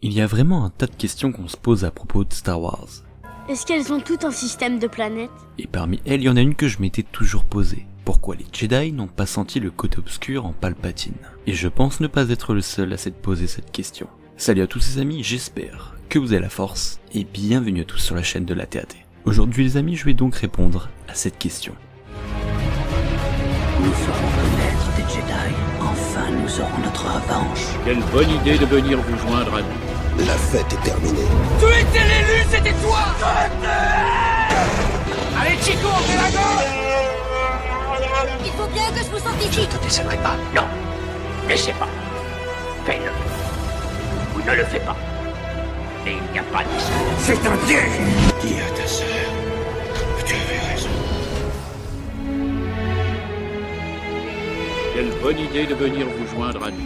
Il y a vraiment un tas de questions qu'on se pose à propos de Star Wars. Est-ce qu'elles ont tout un système de planètes? Et parmi elles, il y en a une que je m'étais toujours posée. Pourquoi les Jedi n'ont pas senti le côté obscur en Palpatine? Et je pense ne pas être le seul à s'être posé cette question. Salut à tous les amis, j'espère que vous avez la force, et bienvenue à tous sur la chaîne de la TAT. Aujourd'hui les amis, je vais donc répondre à cette question. Nous ferons connaître des Jedi. Enfin, nous aurons notre revanche. Quelle bonne idée de venir vous joindre à nous. La fête est terminée. Tu étais l'élu, c'était toi. Allez Chico, on fait la gauche. Il faut bien que je me sente Je ici. te descendrai pas. Non. Laissez pas. Fais-le. Ou ne le fais pas. Et il n'y a pas de descente. C'est un piège. Dis à ta sœur que tu avais raison. Quelle bonne idée de venir vous joindre à nous.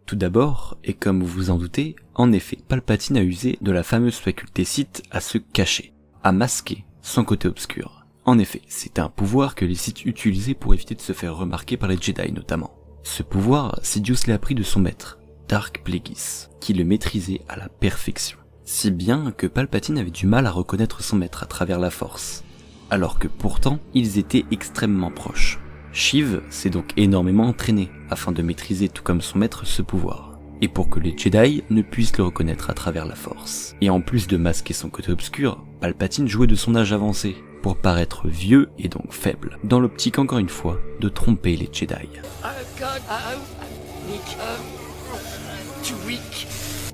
Tout d'abord, et comme vous vous en doutez, en effet, Palpatine a usé de la fameuse faculté Sith à se cacher, à masquer son côté obscur. En effet, c'est un pouvoir que les Sith utilisaient pour éviter de se faire remarquer par les Jedi notamment. Ce pouvoir, Sidious l'a appris de son maître, Dark Plagueis, qui le maîtrisait à la perfection. Si bien que Palpatine avait du mal à reconnaître son maître à travers la Force, alors que pourtant, ils étaient extrêmement proches. Sheev s'est donc énormément entraîné afin de maîtriser tout comme son maître ce pouvoir, et pour que les Jedi ne puissent le reconnaître à travers la Force. Et en plus de masquer son côté obscur, Palpatine jouait de son âge avancé, pour paraître vieux et donc faible, dans l'optique encore une fois de tromper les Jedi.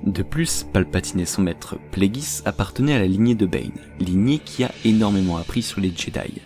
De plus, Palpatine et son maître Plagueis appartenaient à la lignée de Bane, lignée qui a énormément appris sur les Jedi.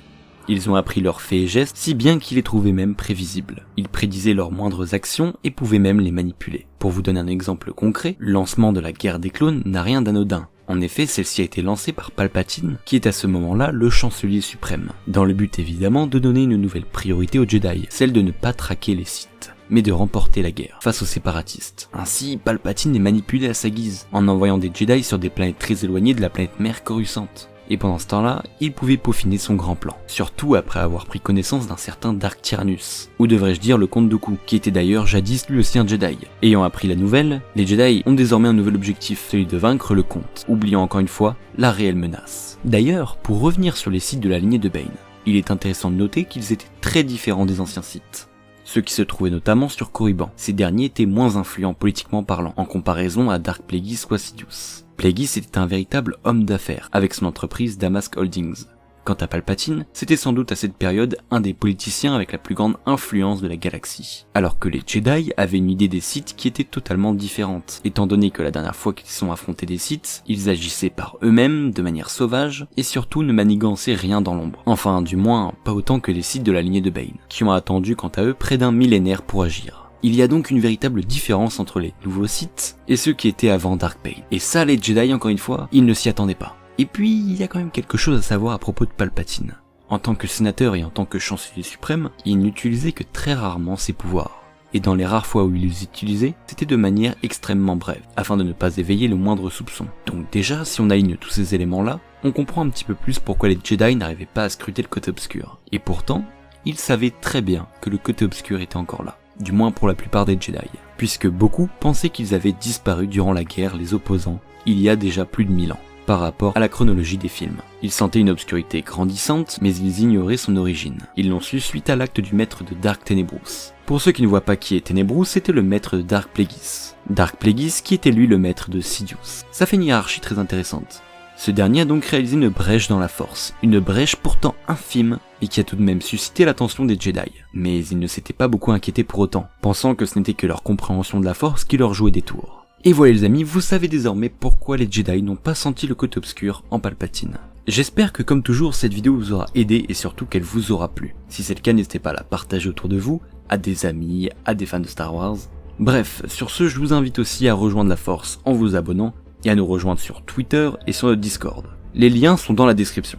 Ils ont appris leurs faits et gestes, si bien qu'ils les trouvaient même prévisibles. Ils prédisaient leurs moindres actions et pouvaient même les manipuler. Pour vous donner un exemple concret, le lancement de la guerre des clones n'a rien d'anodin. En effet, celle-ci a été lancée par Palpatine, qui est à ce moment-là le chancelier suprême, dans le but évidemment de donner une nouvelle priorité aux Jedi, celle de ne pas traquer les Sith, mais de remporter la guerre face aux séparatistes. Ainsi, Palpatine est manipulé à sa guise, en envoyant des Jedi sur des planètes très éloignées de la planète mère Coruscant. Et pendant ce temps-là, il pouvait peaufiner son grand plan. Surtout après avoir pris connaissance d'un certain Dark Tyrannus, ou devrais-je dire le comte Dooku, qui était d'ailleurs jadis lui aussi un Jedi. Ayant appris la nouvelle, les Jedi ont désormais un nouvel objectif, celui de vaincre le comte, oubliant encore une fois la réelle menace. D'ailleurs, pour revenir sur les Sith de la lignée de Bane, il est intéressant de noter qu'ils étaient très différents des anciens Sith. Ceux qui se trouvaient notamment sur Korriban. Ces derniers étaient moins influents politiquement parlant, en comparaison à Dark Plagueis ou à Sidious. Plagueis était un véritable homme d'affaires, avec son entreprise Damask Holdings. Quant à Palpatine, c'était sans doute à cette période un des politiciens avec la plus grande influence de la galaxie. Alors que les Jedi avaient une idée des Sith qui était totalement différente, étant donné que la dernière fois qu'ils sont affrontés des Sith, ils agissaient par eux-mêmes, de manière sauvage, et surtout ne manigançaient rien dans l'ombre. Enfin, du moins, pas autant que les Sith de la lignée de Bane, qui ont attendu quant à eux près d'un millénaire pour agir. Il y a donc une véritable différence entre les nouveaux Sith et ceux qui étaient avant Dark Bane. Et ça, les Jedi, encore une fois, ils ne s'y attendaient pas. Et puis, il y a quand même quelque chose à savoir à propos de Palpatine. En tant que sénateur et en tant que chancelier suprême, il n'utilisait que très rarement ses pouvoirs. Et dans les rares fois où il les utilisait, c'était de manière extrêmement brève, afin de ne pas éveiller le moindre soupçon. Donc déjà, si on aligne tous ces éléments-là, on comprend un petit peu plus pourquoi les Jedi n'arrivaient pas à scruter le côté obscur. Et pourtant, ils savaient très bien que le côté obscur était encore là. Du moins pour la plupart des Jedi, puisque beaucoup pensaient qu'ils avaient disparu durant la guerre les opposants, il y a déjà plus de 1000 ans, par rapport à la chronologie des films. Ils sentaient une obscurité grandissante, mais ils ignoraient son origine. Ils l'ont su suite à l'acte du maître de Dark Tenebrous. Pour ceux qui ne voient pas qui est Tenebrous, c'était le maître de Dark Plagueis. Dark Plagueis qui était lui le maître de Sidious. Ça fait une hiérarchie très intéressante. Ce dernier a donc réalisé une brèche dans la Force, une brèche pourtant infime et qui a tout de même suscité l'attention des Jedi. Mais ils ne s'étaient pas beaucoup inquiétés pour autant, pensant que ce n'était que leur compréhension de la Force qui leur jouait des tours. Et voilà les amis, vous savez désormais pourquoi les Jedi n'ont pas senti le côté obscur en Palpatine. J'espère que comme toujours cette vidéo vous aura aidé et surtout qu'elle vous aura plu. Si c'est le cas, n'hésitez pas à la partager autour de vous, à des amis, à des fans de Star Wars. Bref, sur ce, je vous invite aussi à rejoindre la Force en vous abonnant et à nous rejoindre sur Twitter et sur notre Discord. Les liens sont dans la description.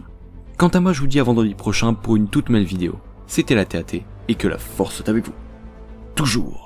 Quant à moi, je vous dis à vendredi prochain pour une toute nouvelle vidéo. C'était la TAT et que la Force soit avec vous. Toujours.